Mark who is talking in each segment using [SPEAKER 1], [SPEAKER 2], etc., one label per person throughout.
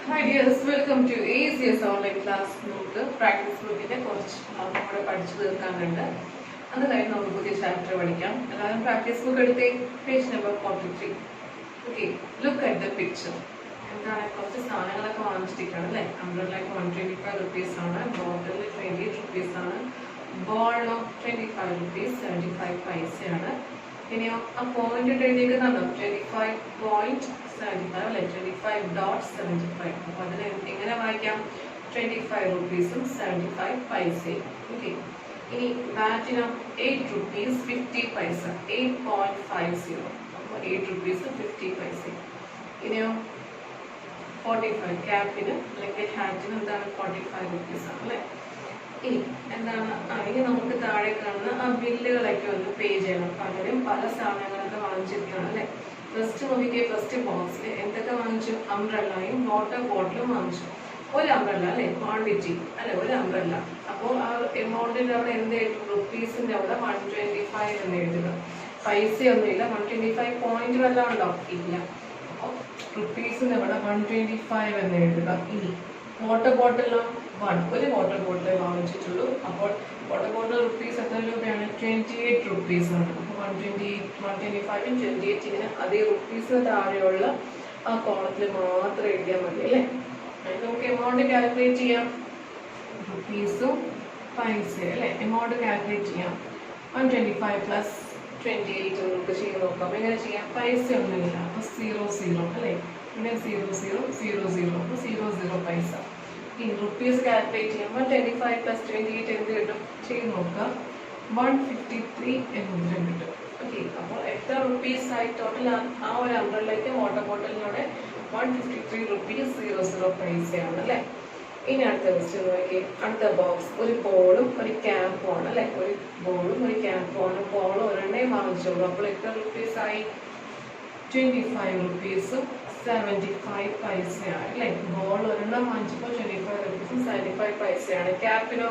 [SPEAKER 1] Hi dears, welcome to ACS online class note. Practice bookന്റെ കുറച്ച് നമ്മുടെ പഠിച്ചു തീർക്കാനുണ്ട്. അത് കഴിഞ്ഞ് നമുക്ക് പുതിയ ചാപ്റ്റർ പഠിക്കാം. എല്ലാവരും പ്രാക്ടീസ് ബുക്ക് എടുത്തേ. Page number 43. Okay, look at the picture. എന്താണ് കുറച്ച് സാധനങ്ങളൊക്കെ വാങ്ങിച്ചിരിക്കുകയാണ് അല്ലേ? അംബ്രല്ലയ്ക്ക് 125 rupees ആണ്, ബോട്ടിൽ 28 rupees ആണ്, ബോളിനോ 25 rupees 75 പൈസയാണ്. ഇനിയോ ആ പോയിന്റ് എഴുതിയിരിക്കുന്നുണ്ടോ 25.75 അല്ലെ 25.75. അപ്പൊ അതിന് എങ്ങനെ വായിക്കാം 25 rupees 75 പൈസയും. ഓക്കെ, ഇനി ബാറ്റിനോ 8 rupees 50 പൈസ 8.50. അപ്പോൾ 8 rupees 50 പൈസയും. ഇനിയോ 45 ക്യാപ്പിന് അല്ലെങ്കിൽ ഹാറ്റിന് എന്താണ് 45 rupees ആണ് അല്ലേ. ഇനി എന്താണ് ഇനി നമുക്ക് താഴെ കാണുന്ന ആ ബില്ലുകളൊക്കെ ഒന്ന് പേ ചെയ്യണം. പലരും പല സാധനങ്ങളൊക്കെ വാങ്ങിച്ചിരിക്കുകയാണ് അല്ലെ. ഫസ്റ്റ് നോക്കിക്കേ, ഫസ്റ്റ് ബോക്സിൽ എന്തൊക്കെ വാങ്ങിച്ചു? അംബ്രല്ലയും വാട്ടർ ബോട്ടിലും വാങ്ങിച്ചു. ഒരു അംബ്രല്ല അല്ലെ, ക്വാണ്ടിറ്റി അല്ലെ, ഒരു അംബ്രല്ല. അപ്പോൾ ആ എമൗണ്ടിന്റെ അവിടെ എന്ത് എഴുതും? റുപ്പീസിന്റെ അവിടെ 125 എന്ന് എഴുതുക. പൈസയൊന്നുമില്ല, 125 പോയിന്റ് വല്ലതും ഉണ്ടോ? ഇല്ല. അപ്പോൾ റുപ്പീസിന്റെ അവിടെ 125 എന്ന് എഴുതുക. ഇനി വാട്ടർ ബോട്ടിലോ 1, ഒരു വാട്ടർ ബോട്ടിലേ വാങ്ങിച്ചിട്ടുള്ളൂ. അപ്പോൾ വാട്ടർ ബോട്ടിൽ റുപ്പീസ് എത്ര രൂപയാണ്? 28 rupees ആണ്. അപ്പോൾ 125 28 ഇങ്ങനെ അതേ റുപ്പീസിന് താഴെയുള്ള ആ കോളത്തിൽ മാത്രം എഴുതിയാൽ മതി അല്ലേ. നമുക്ക് എമൗണ്ട് കാൽക്കുലേറ്റ് ചെയ്യാം. റുപ്പീസും പൈസ അല്ലേ, എമൗണ്ട് കാൽക്കുലേറ്റ് ചെയ്യാം. 125 പ്ലസ് 28 നമുക്ക് ചെയ്ത് നോക്കാം. എങ്ങനെ ചെയ്യാം? പൈസ ഒന്നുമില്ല, അപ്പോൾ 00 അല്ലേ. പിന്നെ 00 അപ്പോൾ 00 പൈസ. ഇനി റുപ്പീസ് കാൽക്കുലേറ്റ് ചെയ്യുമ്പോൾ 25 പ്ലസ് 28 എന്ത് കിട്ടും? ചെയ്ത് നോക്കാം. 153 എന്ന് ഉത്തരം കിട്ടും. ഓക്കെ, അപ്പോൾ എത്ര റുപ്പീസ് ആയി ടോട്ടൽ? ആ ഒരു അംബ്രല്ലയ്ക്ക് വാട്ടർ ബോട്ടിലിനോടെ 153 rupees 00 പൈസയാണ് അല്ലേ. ഇനി അടുത്ത ക്വസ്റ്റ്യൻ നോക്കി. അടുത്ത ബോക്സ് ഒരു ബോളും ഒരു ക്യാമ്പും ആണ് അല്ലെ. ഒരു ബോളും ഒരു ക്യാമ്പും ആണ്. ബോൾ ഒരെണ്ണേ വാങ്ങിച്ചോളൂ. അപ്പോൾ എത്ര റുപ്പീസ് ആയി? 25 rupees 75 പൈസയാണ് അല്ലെ. ബോൾ ഒരെണ്ണം വാങ്ങിച്ചപ്പോൾ 25 rupees 75 പൈസയാണ്. ക്യാപ്പിനോ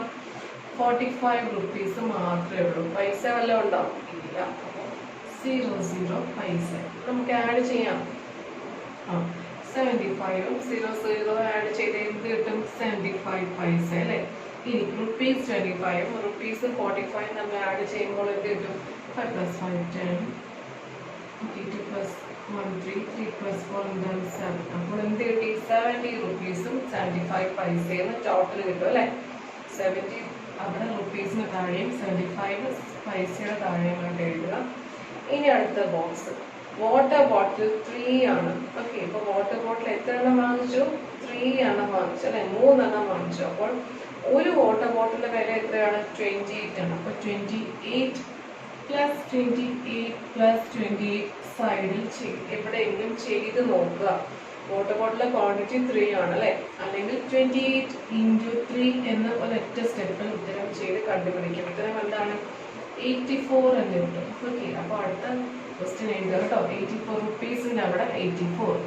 [SPEAKER 1] 45 rupees മാത്രമേ ഉള്ളൂ. പൈസ വല്ലതും ഉണ്ടോ? ഇല്ല. 00 പൈസ. നമുക്ക് ആഡ് ചെയ്യാം. 75 00 ആഡ് ചെയ്ത് എന്ത് കിട്ടും? 75 പൈസ അല്ലെ. ഇനി റുപ്പീസ് 25 റുപ്പീസ് 45 നമ്മൾ ആഡ് ചെയ്യുമ്പോൾ എന്ത് കിട്ടും? 5 plus 5 10 2 plus 1 3 3 plus 4 7. അപ്പോൾ എന്ത് കിട്ടി? 70 rupees 75 പൈസയെന്ന് ടോട്ടൽ കിട്ടും അല്ലെ. 70 അവിടെ റുപ്പീസിന് താഴെയും 75 പൈസയുടെ താഴെയുമായിട്ട് എഴുതുക. ഇനി അടുത്ത ബോക്സ് വാട്ടർ ബോട്ടിൽ 3 ആണ്. ഓക്കെ, ഇപ്പൊ വാട്ടർ ബോട്ടിൽ എത്ര എണ്ണം വാങ്ങിച്ചു? 3 എണ്ണം വാങ്ങിച്ചു അല്ലെ, 3 എണ്ണം വാങ്ങിച്ചു. അപ്പോൾ ഒരു വാട്ടർ ബോട്ടിലിന്റെ വില എത്രയാണ്? 28 ആണ്. അപ്പൊ 28 പ്ലസ് 28 പ്ലസ് 28 സൈഡിൽ എവിടെയെങ്കിലും ചെയ്ത് നോക്കുക. വാട്ടർ ബോട്ടിലെ ക്വാണ്ടിറ്റി 3 ആണ് അല്ലെ. അല്ലെങ്കിൽ 28 into 3 എന്ന ഒരൊറ്റ സ്റ്റെപ്പിൽ ഉത്തരം ചെയ്ത് കണ്ടുപിടിക്കും. ഉത്തരം എന്താണ്? 84 എന്ന് കിട്ടും. ഓക്കെ, അപ്പൊ അടുത്ത ക്വസ്റ്റ്യൻ എഴുതുക കേട്ടോ. 84 റുപ്പീസിന്റെ അവിടെ 84.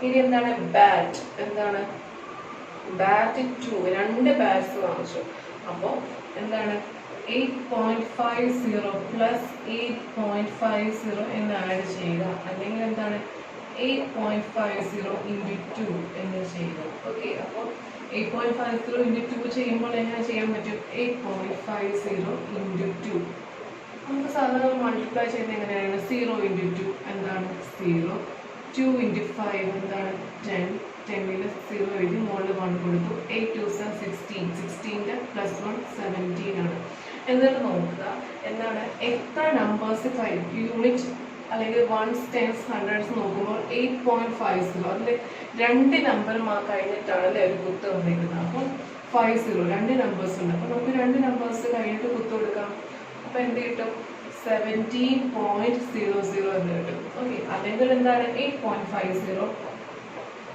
[SPEAKER 1] ഇനി എന്താണ്? ബാറ്റ്. എന്താണ്? ബാറ്റ് 2, 2 ബാറ്റ്സ് വാങ്ങിച്ചു. അപ്പോൾ എന്താണ്? 8.50 പ്ലസ് 8.50 എന്ന് ആഡ് ചെയ്യുക. അല്ലെങ്കിൽ എന്താണ്? 8.50 into 2 എന്ന് ചെയ്യുക. ഓക്കെ, അപ്പോൾ 8.50 into 2 ചെയ്യുമ്പോൾ എങ്ങനെ ചെയ്യാൻ പറ്റും? 8.50 into 2. നമുക്ക് സാധാരണ മൾട്ടിപ്ലൈ ചെയ്യുന്നത് എങ്ങനെയാണ്? 0 into 2 എന്താണ്? 0. 2 into 5 എന്താണ്? 10. 10ൽ 0 എഴുതി മുകളിൽ 1 കൊടുത്തു. 8 2s 16. 16ന്റെ പ്ലസ് 1 17 ആണ്. എന്നിട്ട് നോക്കുക എന്താണ്? എത്ര നമ്പേഴ്സ് യൂണിറ്റ് അല്ലെങ്കിൽ 1s 10s 100s നോക്കുമ്പോൾ 8.50 അതിൽ 2 നമ്പർ കഴിഞ്ഞിട്ടാണ് അല്ലെ ഒരു കുത്ത് വന്നിരിക്കുന്നത്. അപ്പോൾ 50 2 നമ്പേഴ്സ് ഉണ്ട്. അപ്പോൾ നമുക്ക് 2 നമ്പേഴ്സ് കഴിഞ്ഞിട്ട് കുത്ത് കൊടുക്കാം. അപ്പൊ എന്ത് കിട്ടും? 17.00 എന്ന് കിട്ടും. ഓക്കെ, അല്ലെങ്കിൽ എന്താണ്? 8.50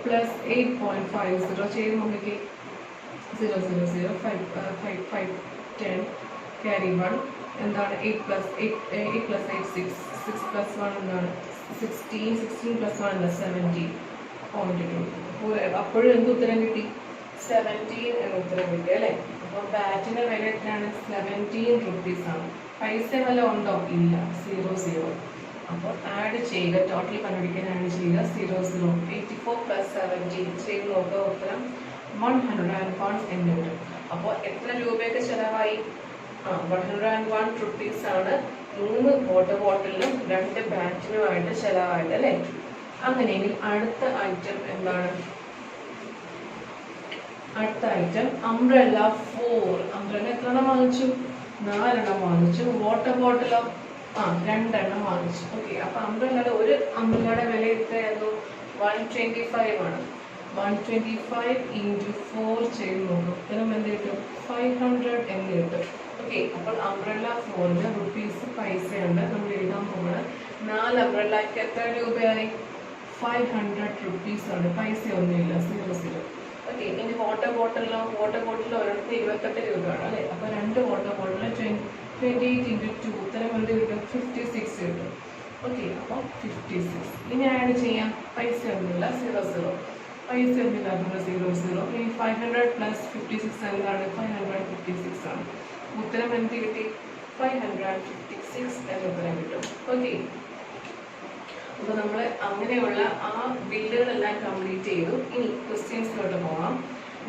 [SPEAKER 1] പ്ലസ് 8.50 ചെയ്ത് നോക്കി. 0 0 0 5 5 5 10 carry 1 എന്താണ്? 8 plus 8 6 6 plus 1 എന്താണ്? 16 16 plus 1 എന്താ? 17.2. അപ്പോഴും എന്ത് ഉത്തരം കിട്ടി? 17 എന്ന് ഉത്തരം കിട്ടി അല്ലെ. അപ്പോൾ ബാറ്റിന്റെ വില എത്രയാണ്? 17 rupees ആണ്. പൈസ വില ഉണ്ടോ? ഇല്ല. 00. അപ്പോൾ ആഡ് ചെയ്യുക. ടോട്ടൽ കണ്ടുപിടിക്കാൻ ആഡ് ചെയ്യുക. 0 0. 84 plus 70 ചെയ്ത് നോക്കുക ഉത്തരം 101 എന്ന് വരും. അപ്പോൾ എത്ര രൂപയൊക്കെ ചെലവായി? 101 റുപ്പീസ് ആണ് 3 വാട്ടർ ബോട്ടിലിനും 2 ബാറ്റിനുമായിട്ട് ചെലവായത് അല്ലേ? അങ്ങനെയെങ്കിൽ അടുത്ത ഐറ്റം എന്താണ്? അടുത്ത ഐറ്റം അംബ്രല്ല 4. അംബ്രല്ല എത്ര എണ്ണം വാങ്ങിച്ചു? 4 എണ്ണം വാങ്ങിച്ചു. വാട്ടർ ബോട്ടിലോ 2 എണ്ണം വാങ്ങിച്ചു. ഓക്കെ, അപ്പൊ അംബ്രല്ലയുടെ ഒരു അംബ്രല്ലയുടെ വില എത്രയായിരുന്നു? 125 ആണ്. 125 into 4 ചെയ്ത് നോക്കും. ഉത്തരം എന്ത് കിട്ടും? 500 എന്ന് കിട്ടും. ഓക്കെ, അപ്പോൾ അംബ്രല്ല 4 റുപ്പീസ് പൈസയുണ്ട്. നമ്മൾ എഴുതാൻ പോകുന്നത് 4 അംബ്രല്ലയ്ക്ക് എത്ര രൂപയായി? 500 റുപ്പീസ് ആണ്. പൈസ ഒന്നുമില്ല, 0 ഓക്കെ. ഇനി വാട്ടർ ബോട്ടിലോ? വാട്ടർ ബോട്ടിൽ ഒരിടത്ത് 28 രൂപയാണ് അല്ലേ? അപ്പൊ 2 വാട്ടർ ബോട്ടിൽ 28 into 2 ഉത്തരം എന്ത് കിട്ടും? 56 കിട്ടും. ഓക്കെ, അപ്പോൾ 56. ഇനി ആഡ് ചെയ്യാം. പൈസ ഒന്നുമില്ല, 0 പൈസ ഒന്നുമില്ല, 0 ഈ 500 പ്ലസ് 56 എന്താണ്? 556 ആണ്. ഉത്തരം എന്ത് കിട്ടി? 556 എന്ന ഉത്തരം കിട്ടും. ഓക്കെ, അപ്പൊ നമ്മൾ അങ്ങനെയുള്ള ആ ബില്ലുകളെല്ലാം കംപ്ലീറ്റ് ചെയ്തു. ഇനി ക്വസ്റ്റ്യൻസിലോട്ട് പോകാം.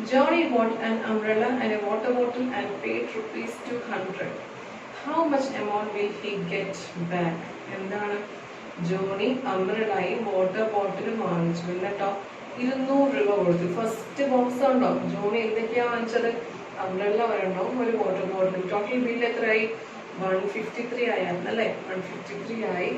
[SPEAKER 1] Johnny bought an umbrella and a water bottle and paid ₹200. How much amount will he get back? എന്താണ്? ജോണി അംബ്രല്ലയും വാട്ടർ ബോട്ടിലും വാങ്ങിച്ചു. എന്നിട്ടോ 200 രൂപ കൊടുത്തു. ഫസ്റ്റ് ബോക്സ് ഉണ്ടോ? ജോണി എന്തൊക്കെയാ വാങ്ങിച്ചത്? അംബ്രല്ല ഒരെണ്ണവും ഒരു വാട്ടർ ബോട്ടിലും. ടോട്ടൽ ബില്ല് എത്രയായി? 153 ആയിരുന്നു അല്ലേ? 153 ആയി.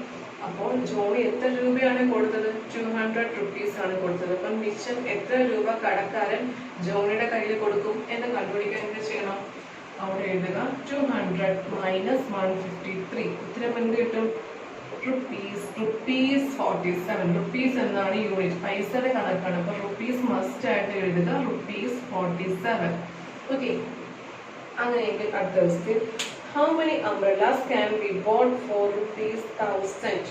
[SPEAKER 1] അപ്പോൾ ജോണി എത്ര രൂപയാണ് കൊടുത്തത്? 200 റുപ്പീസ് ആണ് കൊടുത്തത്. അപ്പം മിച്ചം എത്ര രൂപ കടക്കാരൻ ജോണിയുടെ കയ്യിൽ കൊടുക്കും എന്ന് കണ്ടുപിടിക്കാൻ എന്ത് ചെയ്യണം? അവിടെ എഴുതുക 200 മൈനസ് 153. ഉത്തരം എന്ത് കിട്ടും? റുപ്പീസ് 47. റുപ്പീസ് എന്നാണ് യൂണിറ്റ്, പൈസയുടെ കണക്കാണ്. അപ്പൊ റുപ്പീസ് മസ്റ്റ് ആയിട്ട് എഴുതുക റുപ്പീസ് 47. ഓക്കെ, അങ്ങനെയെങ്കിൽ അടുത്ത question. How many umbrellas can be bought for ₹1000?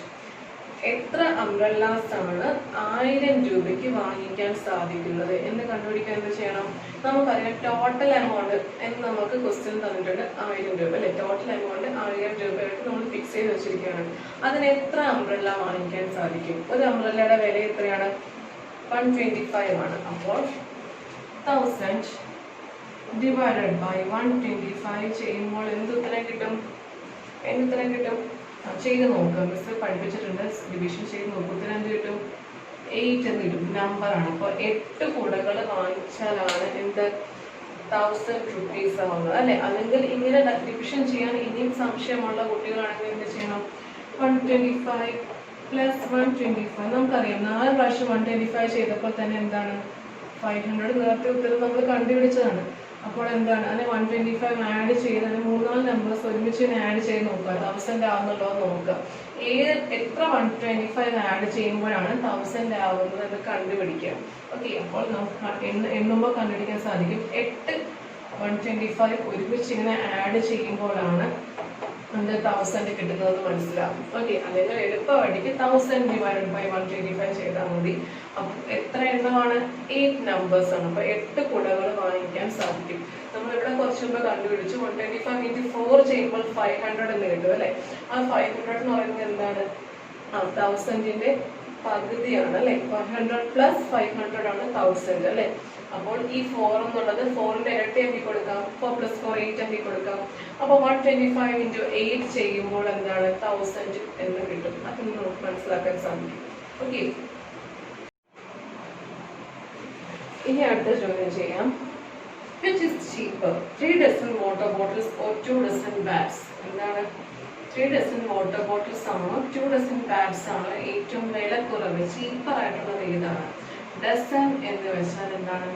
[SPEAKER 1] എത്ര അംബ്രല്ലാസ് ആണ് 1000 രൂപയ്ക്ക് വാങ്ങിക്കാൻ സാധിക്കുന്നത് എന്ന് കണ്ടുപിടിക്കാൻ എന്ത് ചെയ്യണം? നമുക്കറിയാം ടോട്ടൽ എമൗണ്ട് എന്ന് നമുക്ക് ക്വസ്റ്റ്യൻ തന്നിട്ടുണ്ട് 1000 രൂപ അല്ലെ? ടോട്ടൽ എമൗണ്ട് 1000 രൂപയായിട്ട് നമ്മൾ ഫിക്സ് ചെയ്ത് വെച്ചിരിക്കുകയാണ്. അതിന് എത്ര അംബ്രല്ല വാങ്ങിക്കാൻ സാധിക്കും? ഒരു അംബ്രല്ലയുടെ വില എത്രയാണ്? 125 ആണ്. അപ്പോൾ 1000 divided by 125 ചെയ്യുമ്പോൾ എന്ത് ഉത്തരം കിട്ടും? ചെയ്ത് നോക്കുക. മിസ് പഠിപ്പിച്ചിട്ടുണ്ട്, ഡിവിഷൻ ചെയ്ത് നോക്കുക. ഉത്തരം എന്ത് കിട്ടും? 8 എന്ന് കിട്ടും. നമ്പർ ആണ്. അപ്പോൾ 8 കുടകൾ വാങ്ങിച്ചാലാണ് എന്ത് 1000 റുപ്പീസ് ആവുന്നത് അല്ലെ? അല്ലെങ്കിൽ ഇങ്ങനെ ഡിവിഷൻ ചെയ്യാൻ ഇനിയും സംശയമുള്ള കുട്ടികളാണെങ്കിൽ എന്ത് ചെയ്യണം? 125 പ്ലസ് 125 നമുക്കറിയാം 4 പ്രാവശ്യം 125 ചെയ്തപ്പോൾ തന്നെ എന്താണ്? 500. നേരത്തെ ഉത്തരം നമ്മൾ കണ്ടുപിടിച്ചതാണ്. അപ്പോൾ എന്താണ്? അതിനെ 125 ആഡ് ചെയ്ത് അതിന് 3-4 നമ്പേഴ്സ് ഒരുമിച്ച് ആഡ് ചെയ്ത് നോക്കുക. 1000 ആവുന്നുണ്ടോ നോക്കുക. എത്ര 125 ആഡ് ചെയ്യുമ്പോഴാണ് 1000 ആവുന്നത് എന്ന് കണ്ടുപിടിക്കുക. ഓക്കെ, അപ്പോൾ നമുക്ക് എണ്ണുമ്പോൾ കണ്ടുപിടിക്കാൻ സാധിക്കും. 8 125 ഒരുമിച്ച് ഇങ്ങനെ ആഡ് ചെയ്യുമ്പോഴാണ് 1000 കിട്ടുന്നത് മനസ്സിലാവും. ഓക്കെ, അല്ലെങ്കിൽ എളുപ്പവഴിക്ക് 1000 divided by 125 ചെയ്താൽ മതി. അപ്പൊ എത്ര എണ്ണമാണ്? 8 നമ്പേഴ്സ് ആണ്. അപ്പൊ 8 കുടകൾ വാങ്ങിക്കാൻ സാധിക്കും. നമ്മളിവിടെ കുറച്ച് മുമ്പ് കണ്ടുപിടിച്ചു 125 into 4 ചെയ്യുമ്പോൾ 500 എന്ന് കിട്ടും അല്ലെ? ആ 500 എന്ന് പറയുന്നത് എന്താണ്? 1000ന്റെ പകുതിയാണ് അല്ലെ? 500 പ്ലസ് 500 ആണ് 1000 അല്ലെ? അപ്പോൾ ഈ 4 എന്നുള്ളത് 4ന്റെ ഇരട്ടി ആക്കി കൊടുക്കാം. 4 plus 4 8 ആക്കി കൊടുക്കാം. അപ്പൊ 125 into 8 ചെയ്യുമ്പോൾ എന്താണ്? 1000 എന്ന് കിട്ടും. അത് നമുക്ക് മനസ്സിലാക്കാൻ സാധിക്കും. ഓക്കെ, ഇനി അടുത്ത ചോദ്യം ചെയ്യാം. Which is cheaper, 3 dozen water bottles or 2 dozen bags? എന്താണ്? 3 dozen water bottles ആണോ 2 dozen bags ആണോ ഏറ്റവും വില കുറവ് ചീപ്പർ ആയിട്ടുള്ളത് ഏതാണ്? ഡസൻ എന്ന് വെച്ചാൽ എന്താണ്?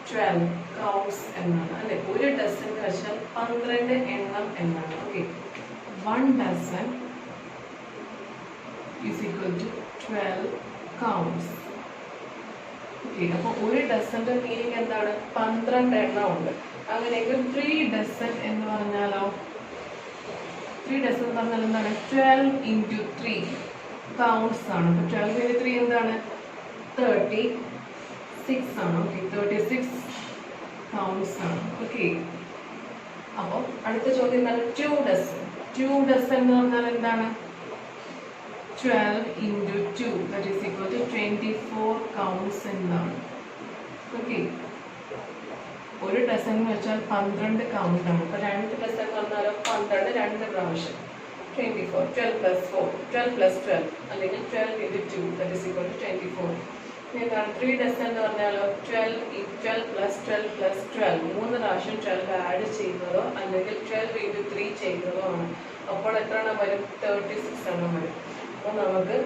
[SPEAKER 1] 12 കൗണ്ട്സ് എന്നാണ് അല്ലെ? ഒരു ഡസൻ എന്ന് വെച്ചാൽ 12 എണ്ണം എന്നാണ്. Okay, 1 dozen is equal to 12 counts. Okay, അപ്പൊ ഒരു ഡസന്റെ മീനിങ് എന്താണ്? 12 എണ്ണം ഉണ്ട്. അങ്ങനെയെങ്കിൽ 3 dozen എന്ന് പറഞ്ഞാലോ? 3 dozen എന്ന് പറഞ്ഞാൽ എന്താണ്? 12 into 3 counts ആണ്. 12 into 3 എന്താണ്? 36 ആണ്. ഓക്കെ, 36 counts ആണ്. ഓക്കെ, അപ്പോൾ അടുത്ത ചോദ്യം എന്താണ്? 2 dozen. 2 dozen എന്ന് പറഞ്ഞാൽ എന്താണ്? 12 into 2 that is equal to counts എന്നാണ്. ഓക്കെ, ഒരു ഡസൻ എന്ന് വെച്ചാൽ 12 കൗണ്ടാണ്. അപ്പോൾ 2 ഡസൻ എന്ന് പറഞ്ഞാൽ 12 2 പ്രാവശ്യം 24. 12 plus 4, 12 plus 12 അല്ലെങ്കിൽ 12 into 2 that is equal to 24. എന്താണ് 3 ഡസൻ എന്ന് പറഞ്ഞാലോ 12 plus 12 plus 12 3 പ്രാവശ്യം 12 ആഡ് ചെയ്യുന്നതോ അല്ലെങ്കിൽ 12 into 3 ചെയ്യുന്നതോ ആണ്. അപ്പോൾ എത്ര എണ്ണം വരും? 36 എണ്ണം വരും. അപ്പോൾ നമുക്ക്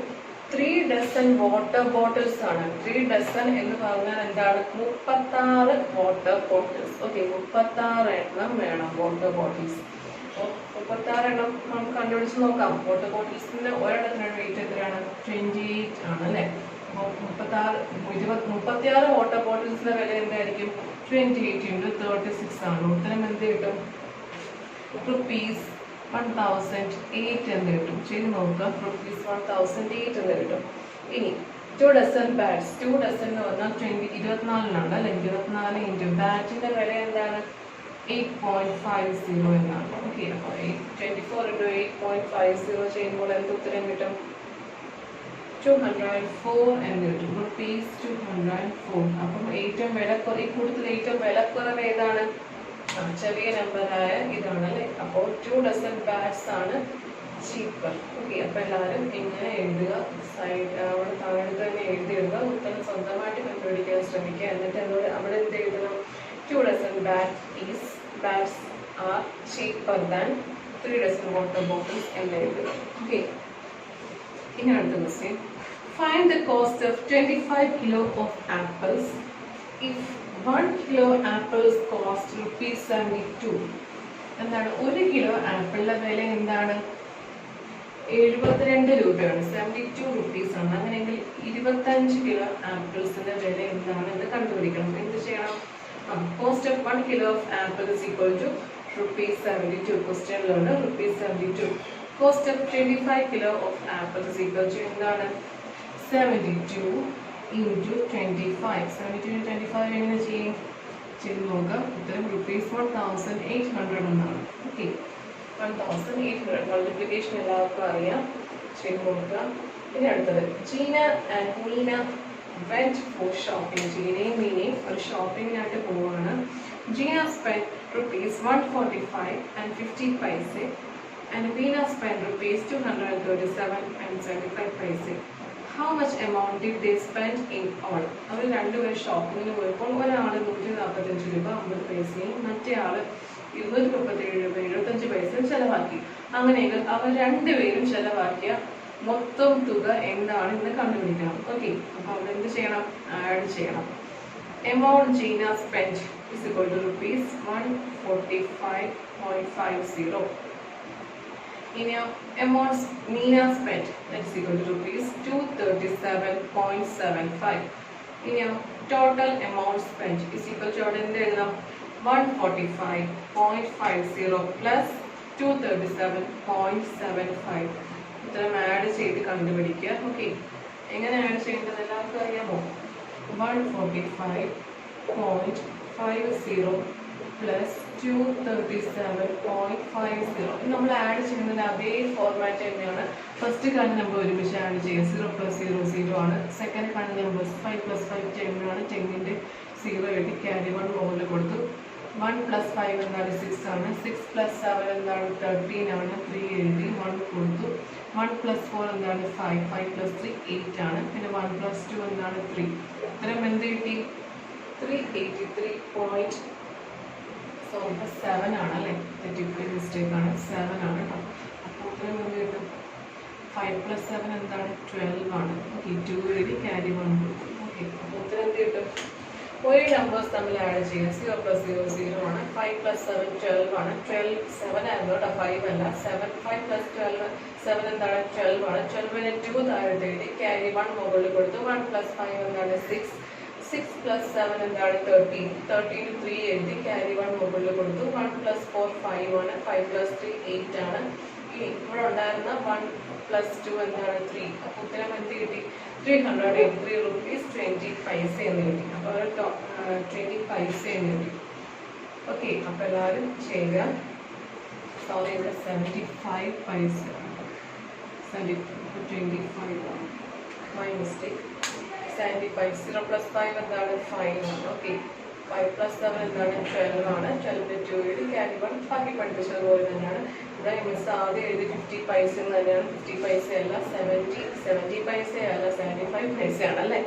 [SPEAKER 1] 3 ഡസൻ വാട്ടർ ബോട്ടിൽസ് ആണ്. 3 ഡസൻ എന്ന് പറഞ്ഞാൽ എന്താണ്? 36 വാട്ടർ ബോട്ടിൽസ്. ഓക്കെ, 36 എണ്ണം വേണം വാട്ടർ ബോട്ടിൽസ്. അപ്പോൾ 36 എണ്ണം നമുക്ക് കണ്ടുപിടിച്ച് നോക്കാം. വാട്ടർ ബോട്ടിൽസിന്റെ ഒരെണ്ണത്തിനുള്ള വെയിറ്റ് എത്രയാണ്? 28 ആണ് അല്ലേ? അപ്പോൾ 36 വാട്ടർ ബോട്ടിൽസിന്റെ വില എന്തായിരിക്കും? 28 into 36 ആണ്. ഉത്തരം എന്ത് കിട്ടും? റുപ്പീസ് 1008 എന്ന് കിട്ടും. ചെയ്ത് നോക്കാം. റുപ്പീസ് 1008 എന്ന് കിട്ടും. ഇനി 2 ഡസൻ ബാറ്റ്സ്. 2 ഡസൻ എന്ന് പറഞ്ഞാൽ 24 അല്ലെ? 24 ഇൻറ്റു ബാറ്റിന്റെ വില എന്താണ്? 8.50 എന്നാണ്. ഓക്കെ, അപ്പോൾ 24 into 8.50 ചെയ്യുമ്പോൾ എന്ത് ഉത്തരം കിട്ടും? 204 എന്ന് കിട്ടും. റുപ്പീസ് 204. അപ്പം ഏറ്റവും കൂടുതൽ ഏറ്റവും വിലക്കുറവ് ഏതാണ്? ചെറിയ നമ്പറായ ഇതാണ് അല്ലേ? അപ്പോൾ 2 ഡസൻ ബാറ്റ്സ് ആണ് ചീപ്പർ. ഓക്കെ, അപ്പോൾ എല്ലാവരും ഇങ്ങനെ എഴുതുക. അവിടെ താഴെ തന്നെ എഴുതിയിടുക. ഉത്തരം സ്വന്തമായിട്ട് കണ്ടുപിടിക്കാൻ ശ്രമിക്കുക. എന്നിട്ട് എന്നോട് അവിടെ എന്ത് എഴുതണം? 2 dozen bats are cheaper than 3 dozen water bottles എന്ന് എഴുതുക. ഓക്കെ, ഇനി അടുത്ത question. Find the cost of 25 kilo of apples if 1 kilo apples cost rupees 72. എന്താണ്? 1 കിലോ ആപ്പിളിന്റെ വില എന്താണ്? 72 രൂപയാണ്. 72 റുപ്പീസ് ആണ്. അങ്ങനെയെങ്കിൽ 25 കിലോ ആപ്പിൾസിന്റെ വില എന്താണ് എന്ന് കണ്ടുപിടിക്കണം. എന്ത് ചെയ്യണം? Cost of 1 kilo of apple is equal to rupees 72. ക്വസ്റ്റ്യനിലുണ്ട് rupees 72. Cost of 25 kilo of apple is equal to എന്താണ്? 72 into 25. 72 into 25 എങ്ങനെ ചെയ്യും? ചെയ്ത് നോക്കാം. ഉത്തരം റുപ്പീസ് 1800 എന്നാണ്. ഓക്കെ, 1800 മൾട്ടിപ്ലിക്കേഷൻ എല്ലാവർക്കും അറിയാം. ചെയ്ത് നോക്കാം. ഇനി അടുത്തത്. Jeena and Meena went for shopping. ജീനയും മീനയും ഒരു ഷോപ്പിങ്ങിനായിട്ട് പോവാണ്. Jeena spent rupees 145 and 50 paise and Meena spent rupees 237 and 75 paise. How much amount did they spend in all? അവർ രണ്ടുപേരും ഷോപ്പിങ്ങിന് പോയപ്പോൾ ഒരാൾ 145 രൂപ 50 പൈസയും മറ്റേ ആള് 237 രൂപ 75 പൈസയും ചെലവാക്കി. അങ്ങനെയെങ്കിൽ അവർ രണ്ടുപേരും ചെലവാക്കിയ മൊത്തം തുക എന്താണ് എന്ന് കണ്ടുപിടിക്കണം. ഓക്കെ, അപ്പോൾ അവിടെ എന്ത് ചെയ്യണം? ആഡ് ചെയ്യണം. Amount Jeena spend is equal to rupees 145.50. ഇനി amount Meena spent that is equal to rupees 237.75. ഇനി total amount spent is equal to അവിടെ എന്ത് എഴുതാം? 145.50 plus 237.75. ഉത്തരം ആഡ് ചെയ്ത് കണ്ടുപിടിക്കുക. ഓക്കെ, എങ്ങനെ ആഡ് ചെയ്യേണ്ടത് എല്ലാവർക്കും അറിയാമോ? 145.50 പ്ലസ് 237.50. നമ്മൾ ആഡ് ചെയ്യുന്നതിന് അതേ ഫോർമാറ്റ് തന്നെയാണ്. ഫസ്റ്റ് കാണുന്ന നമ്പർ ഒരുമിച്ച് ആഡ് ചെയ്യുക. 0 plus 0 0 ആണ്. സെക്കൻഡ് കാണുന്ന നമ്പർ 5 plus 5 10 ആണ്. 10ന്റെ 0 എഴുതി ക്യാരി 1 മുകളിൽ കൊടുത്തു. 1 plus 5 എന്താണ്? 6 ആണ്. 6 plus 7 എന്താണ്? 13 ആണ്. 3 എഴുതി 1 കൊടുത്തു. 1 plus 4 എന്താണ്? 5. 5 plus 3 8 ആണ്. പിന്നെ 1 plus 2 എന്താണ്? 3. ഉത്തരം എന്ത് കിട്ടി? 383.7 ആണ് അല്ലേ? തെറ്റിപ്പോയി, മിസ്റ്റേക്ക് ആണ്. 7 ആണ് കേട്ടോ. അപ്പോൾ ഉത്തരം എന്ത് കിട്ടും? 5 plus 7 എന്താണ്? 12 ആണ്. ഓക്കെ, 2 എഴുതി ക്യാരി 1 കൊടുത്തു. ഓക്കെ, അപ്പോൾ ഉത്തരം എന്ത് കിട്ടും? ഒരു നമ്പേഴ്സ് തമ്മിൽ ആഡ് ചെയ്യുക. 0 plus 0 0 ആണ്. 5 plus 7 12 ആണ്. 12 7 ആയിരുന്നു കേട്ടോ, 5 അല്ല. 5 plus 12 7 എന്താണ്? 12 ആണ്. 12ന് 2 താഴോട്ട് എഴുതി ക്യാരി 1 മുകളിൽ കൊടുത്തു. 1 plus 5 എന്താണ്? 6. 6 plus 7 എന്താണ്? 13. 13 3 എഴുതി ക്യാരി 1 മുകളിൽ കൊടുത്തു. 1 plus 4 5 ആണ്. 5 plus 3 8 ആണ്. ഇനി ഇവിടെ ഉണ്ടായിരുന്ന 1 plus 2 എന്താണ്? 3. അപ്പോൾ ഉത്തരം എന്ത് കിട്ടി? 383 rupees 20 paise എന്ന് കിട്ടി. അപ്പോൾ 20 paise എന്ന് കിട്ടി. ഓക്കെ, അപ്പോൾ എല്ലാവരും ചെയ്യുക. സോറി, ഇവിടെ 75 paise 25 മൈ മിസ്റ്റേക്ക്. 75. 0 plus 5 എന്താണ് 5 ആണ്. ഓക്കെ, 5 plus 7 എന്താണ് 12 ആണ്. 12 2 എഴുതി ക്യാരി 1 ബാക്കി പഠിപ്പിച്ചതുപോലെ തന്നെയാണ്. ഇവിടെ മിസ് ആദ്യം എഴുതി 50 പൈസ എന്ന് തന്നെയാണ്. 50 പൈസ അല്ല, 70 പൈസ അല്ല, 75 പൈസയാണ് അല്ലേ.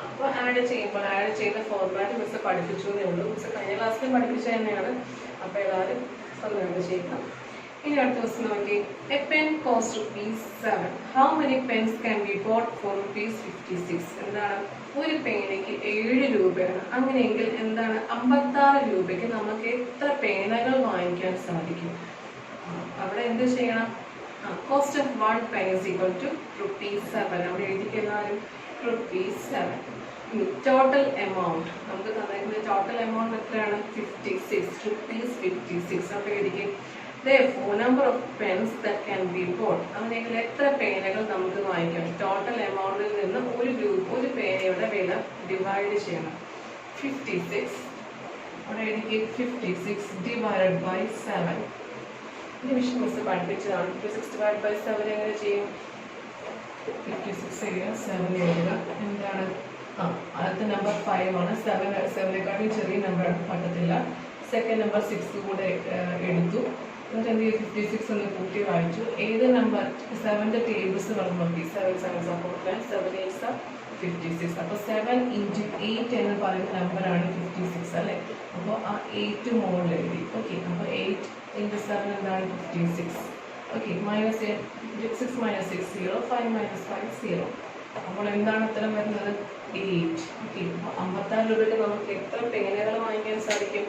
[SPEAKER 1] അപ്പോൾ ആഡ് ചെയ്യുന്ന ഫോർമാറ്റ് മിസ് പഠിപ്പിച്ചു എന്നേ ഉള്ളൂ. മിസ് കഴിഞ്ഞ ക്ലാസ്സിൽ പഠിപ്പിച്ച തന്നെയാണ്. അപ്പോൾ എല്ലാവരും സ്വന്തമായിട്ട് ചെയ്യണം. ഇനി അടുത്ത ദിവസം നോക്കി, a pen cost ₹7. How many pens can be bought for ₹56? എന്താണ്, ഒരു പേനയ്ക്ക് 7 രൂപയാണ്. അങ്ങനെയെങ്കിൽ എന്താണ് 56 രൂപയ്ക്ക് നമുക്ക് എത്ര പേനകൾ വാങ്ങിക്കാൻ സാധിക്കും? അവിടെ എന്ത് ചെയ്യണം? Cost of 1 pen is equal to ₹7. അവിടെ എഴുതിക്കുന്നതാരും ₹7. ടോട്ടൽ എമൗണ്ട് നമുക്ക് തന്നിരിക്കുന്ന ടോട്ടൽ എമൗണ്ട് എത്രയാണ്? ₹56. അപ്പോൾ എഴുതിക്കും therefore number of pens that can be bought. അങ്ങനെയെങ്കിൽ എത്ര പേനകൾ നമുക്ക് വാങ്ങിക്കാം? ടോട്ടൽ എമൗണ്ടിൽ നിന്ന് ഒരു പേനയുടെ വില ഡിവൈഡ് ചെയ്യണം. 56 അവിടെ എഴുതിക്കും 56 divided by 7. ഡിവിഷൻ മിസ് പഠിപ്പിച്ചതാണ്. 56 divided by 7 എങ്ങനെ ചെയ്യും? 56 എഴുതുക, 7 എഴുതുക. എന്താണ് അടുത്ത നമ്പർ 5 ആണ്. 7നെക്കാളും ചെറിയ നമ്പർ പറ്റത്തില്ല. സെക്കൻഡ് നമ്പർ 6 കൂടെ എടുത്തു. എന്നിട്ട് എന്ത് ചെയ്യും? 56 എന്ന് കൂട്ടി വായിച്ചു. ഏത് നമ്പർ 7ന്റെ ടേബിൾസ് പറഞ്ഞു നോക്കി. 7 7s are 7 8s are 56. അപ്പോൾ 7 into 8 എന്ന് പറയുന്ന നമ്പറാണ് 56 അല്ലേ. അപ്പോൾ ആ 8 മുകളിൽ എഴുതി. ഓക്കെ, അപ്പോൾ 8 into 7 എന്താണ് 56. Okay, -6 minus 6 0, 5 minus 5 0. അപ്പോൾ എന്താണ് ഉത്തരം വരുന്നത്? 8. ഓക്കെ, അപ്പോൾ 56 രൂപയ്ക്ക് നമുക്ക് എത്ര പേനകൾ വാങ്ങിക്കാൻ സാധിക്കും?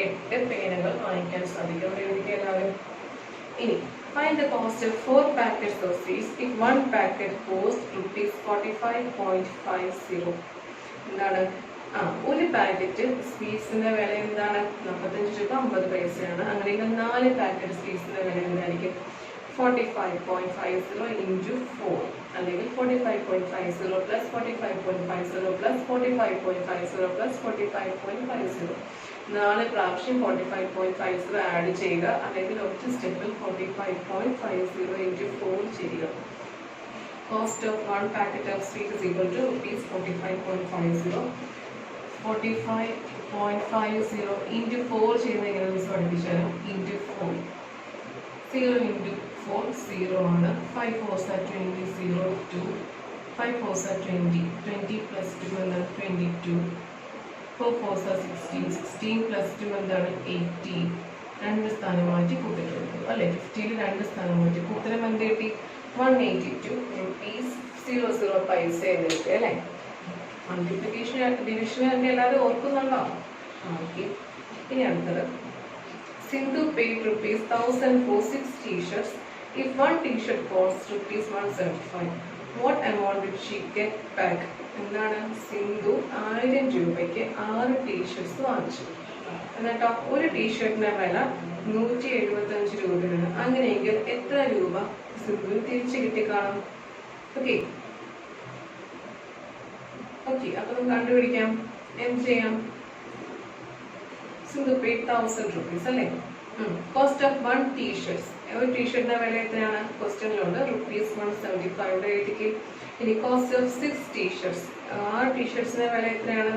[SPEAKER 1] 8 പേനകൾ വാങ്ങിക്കാൻ സാധിക്കും. അവിടെ എഴുതിക്കുക എല്ലാവരും. ഇനി find the cost of 4 packets of sweets if 1 packet cost ₹45.50. എന്താണ് ഒരു പാക്കറ്റ് സ്വീറ്റ്സിന്റെ വില എന്താണ്? 45 രൂപ 50 പൈസയാണ്. അങ്ങനെയെങ്കിൽ 4 പാക്കറ്റ് സ്വീറ്റ്സിന്റെ വില എന്തായിരിക്കും? 45.50 into 4 അല്ലെങ്കിൽ 45.50 plus 45.50 plus 45.50 plus 45.50. 4 പ്രാവശ്യം 45.50 ആഡ് ചെയ്യുക, അല്ലെങ്കിൽ ഒറ്റ സ്റ്റെപ്പിൽ 45.50 into 4 ചെയ്യുക. Cost of 1 packet of sweet is equal to ₹45.50. 45.50 into 4 ചെയ്യുന്ന എങ്ങനെ മിസ് പഠിപ്പിച്ചാലും into 4. 0 into 4 0 ആണ്. 5 4s are 20, 0 2. 5 4s are 20. 20 plus 2 എന്താണ് 22. 4 4s are 16. 16 plus 2 എന്താണ് 18. 2 സ്ഥാനം മാറ്റി കൂട്ടിട്ട് കൊടുത്തു അല്ലേ. 50ൽ 2 സ്ഥാനം മാറ്റി. ഉത്തരം എന്ത് കിട്ടി? ₹182.00 പൈസ എന്ന് കിട്ടി അല്ലേ. മൾട്ടിപ്ലിക്കേഷൻ ഡിവിഷൻ ഒക്കെ എല്ലാവരും ഓർക്കുന്നുണ്ടോ? ഓക്കെ, ഇനി അടുത്തത്. Sindhu paid ₹1,000 for 6 t-shirts. If 1 t-shirt costs ₹175, what amount did she get back? എന്താണ്, സിന്ധു 1000 രൂപയ്ക്ക് 6 ടീഷർട്സ് വാങ്ങിച്ചു. എന്നിട്ടോ ഒരു ടീഷർട്ടിന്റെ വില 175 രൂപയാണ്. അങ്ങനെയെങ്കിൽ എത്ര രൂപ സിന്ധു തിരിച്ചു കിട്ടിക്കാണും? ഓക്കെ, അപ്പൊ നമുക്ക് കണ്ടുപിടിക്കാം. എന്ത് ചെയ്യാം? സിന്ധു paid ₹1000 അല്ലേ. Cost of 1 t-shirts. ഒരു ടീഷർട്ടിന്റെ വില എത്രയാണ്? ക്വസ്റ്റ്യനിലുണ്ട് ₹175 എഴുതിക്ക്. ഇനി കോസ്റ്റ് ഓഫ് 6 t-shirts. 6 ടീഷർട്സിന്റെ വില എത്രയാണ്?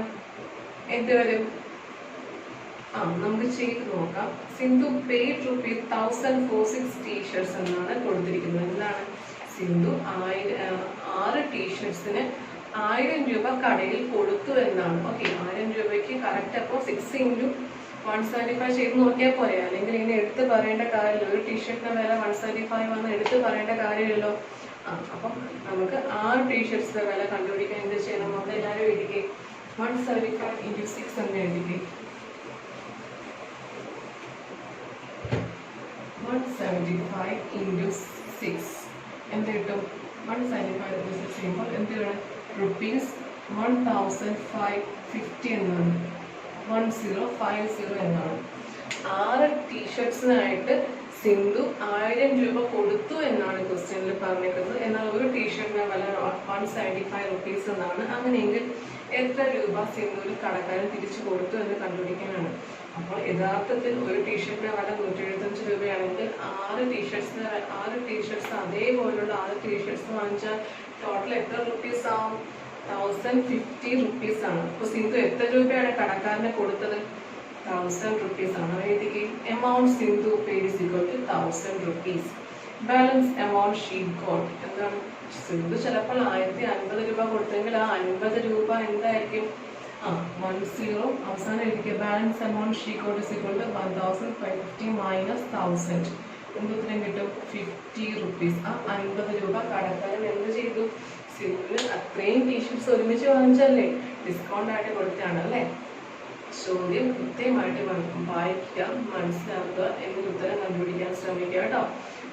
[SPEAKER 1] എന്ത് വരും? നമുക്ക് ചെയ്ത് നോക്കാം. സിന്ധു paid ₹1,000 for 6 t-shirts എന്നാണ് കൊടുത്തിരിക്കുന്നത്. എന്താണ്? സിന്ധു 6 ടീഷർട്സിന് 1000 രൂപ കടയിൽ കൊടുത്തു എന്നാണ്. ഓക്കെ, 1000 രൂപയ്ക്ക് കറക്റ്റ്. അപ്പോൾ 6 into 175 ചെയ്ത് നോക്കിയാൽ പോരെ. അല്ലെങ്കിൽ ഇങ്ങനെ എടുത്ത് പറയേണ്ട കാര്യമില്ല. ഒരു ടീഷർട്ടിന്റെ വില 175 വന്ന് എടുത്ത് പറയേണ്ട കാര്യമില്ലല്ലോ. അപ്പം നമുക്ക് 6 ടീഷർട്സിന്റെ വില കണ്ടുപിടിക്കാൻ എന്ത് ചെയ്യണം? നമ്മൾ എല്ലാവരും എഴുതിക്കേ. 175 into 6 എന്ന് എഴുതിക്കേ. 175 into 6 എന്ത് കിട്ടും? 175 into 6 ചെയ്യുമ്പോൾ എന്ത് വേണം? ₹1,550 എന്നാണ്. 1050 എന്നാണ്. 6 ടീഷർട്സിനായിട്ട് സിന്ധു 1000 രൂപ കൊടുത്തു എന്നാണ് ക്വസ്റ്റ്യനിൽ പറഞ്ഞേക്കുന്നത്. എന്നാൽ ഒരു ടീഷർട്ടിന്റെ വില ₹175 എന്നാണ്. അങ്ങനെയെങ്കിൽ എത്ര രൂപ സിന്ധുവിൽ കടക്കാരൻ തിരിച്ചു കൊടുത്തു എന്ന് കണ്ടുപിടിക്കാനാണ്. അപ്പോൾ യഥാർത്ഥത്തിൽ ഒരു ടീഷർട്ടിന്റെ വില 175 രൂപയാണെങ്കിൽ 6 ടീഷർട്സ് അതേപോലുള്ള 6 ടീഷർട്സ് വാങ്ങിച്ചാൽ ടോട്ടൽ എത്ര റുപ്പീസ് ആവും? 1050 rupees ആണ്. അപ്പോൾ സിന്ധു എത്ര രൂപയാണ് കടക്കാരന് കൊടുത്തത്? 1000 rupees ആണ്. എഴുതിക്ക് amount Sindhu paid is equal to 1000 rupees. Balance amount she got എന്താണ്? സിന്ധു ചിലപ്പോൾ 1050 രൂപ കൊടുത്തെങ്കിൽ ആ 50 രൂപ എന്തായിരിക്കും? 10 അവസാനം എഴുതിക്കുക. Balance amount she got is equal to 1550 minus 1000. എന്ത് ഉത്തരം കിട്ടും? 50 rupees. ആ 50 രൂപ കടക്കാരൻ എന്ത് ചെയ്തു? സിന്ധുവിന് അത്രയും ടീഷർട്ട്സ് ഒരുമിച്ച് വാങ്ങിച്ചല്ലേ, ഡിസ്കൗണ്ട് ആയിട്ട് കൊടുത്താണ് അല്ലേ. ചോദ്യം കൃത്യമായിട്ട് വായിക്കുക, മനസ്സിലാക്കുക, എന്നിട്ട് ഉത്തരം കണ്ടുപിടിക്കാൻ ശ്രമിക്കുക കേട്ടോ.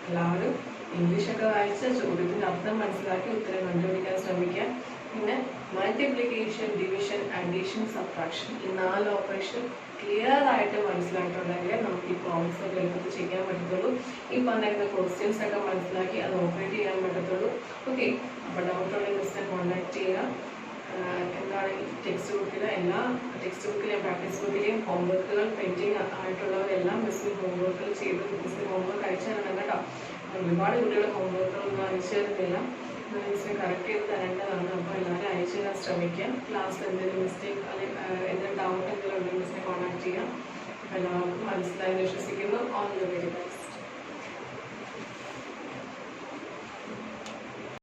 [SPEAKER 1] എല്ലാവരും ഇംഗ്ലീഷൊക്കെ വായിച്ച ചോദ്യത്തിന്റെ അർത്ഥം മനസ്സിലാക്കി ഉത്തരം കണ്ടുപിടിക്കാൻ ശ്രമിക്കുക. പിന്നെ മൾട്ടിപ്ലിക്കേഷൻ, ഡിവിഷൻ, അഡീഷൻ, സബ്ട്രാക്ഷൻ ഈ 4 ഓപ്പറേഷൻ ക്ലിയർ ആയിട്ട് മനസ്സിലാക്കിയിട്ടുണ്ടെങ്കിൽ നമുക്ക് ഈ പ്രോബ്ലംസ് ഒക്കെ എളുപ്പത്തിൽ ചെയ്യാൻ പറ്റത്തുള്ളൂ. ഈ പറഞ്ഞിരുന്ന ക്വസ്റ്റ്യൻസ് ഒക്കെ മനസ്സിലാക്കി അത് ഓപ്പറേറ്റ് ചെയ്യാൻ പറ്റത്തുള്ളൂ. ഓക്കെ, അപ്പോൾ ഡൗട്ടുള്ള മിസ്സിനെ കോൺടാക്ട് ചെയ്യുക. എന്താണ് ഈ ടെക്സ്റ്റ് ബുക്കിലെ എല്ലാ ടെക്സ്റ്റ് ബുക്കിലെയും പ്രാക്ടീസ് ബുക്കിലെയും ഹോംവർക്കുകൾ പെൻഡിങ് ആയിട്ടുള്ളവരെല്ലാം മിസ്സിന് ഹോംവർക്കുകൾ ചെയ്ത് മിസ്സിന് ഹോംവർക്ക് അയച്ചു തരണം കേട്ടോ. ഒരുപാട് കുട്ടികൾ ഹോംവർക്കുകളൊന്നും അയച്ചു തരുന്നില്ല, മിസ്സിന് കറക്റ്റ് ചെയ്ത് തരേണ്ടതാണ്. അപ്പോൾ എല്ലാവരും അയച്ചു തരാൻ ശ്രമിക്കുക. ക്ലാസ്സിൽ എന്തെങ്കിലും മിസ്റ്റേക്ക് അല്ലെങ്കിൽ എന്തെങ്കിലും ഡൗട്ട് എന്തെങ്കിലും ഉണ്ടെങ്കിൽ മിസ്സിനെ കോൺടാക്ട് ചെയ്യാം. അപ്പോൾ എല്ലാവർക്കും മനസ്സിലായെന്ന് വിശ്വസിക്കുന്നു. All the very best.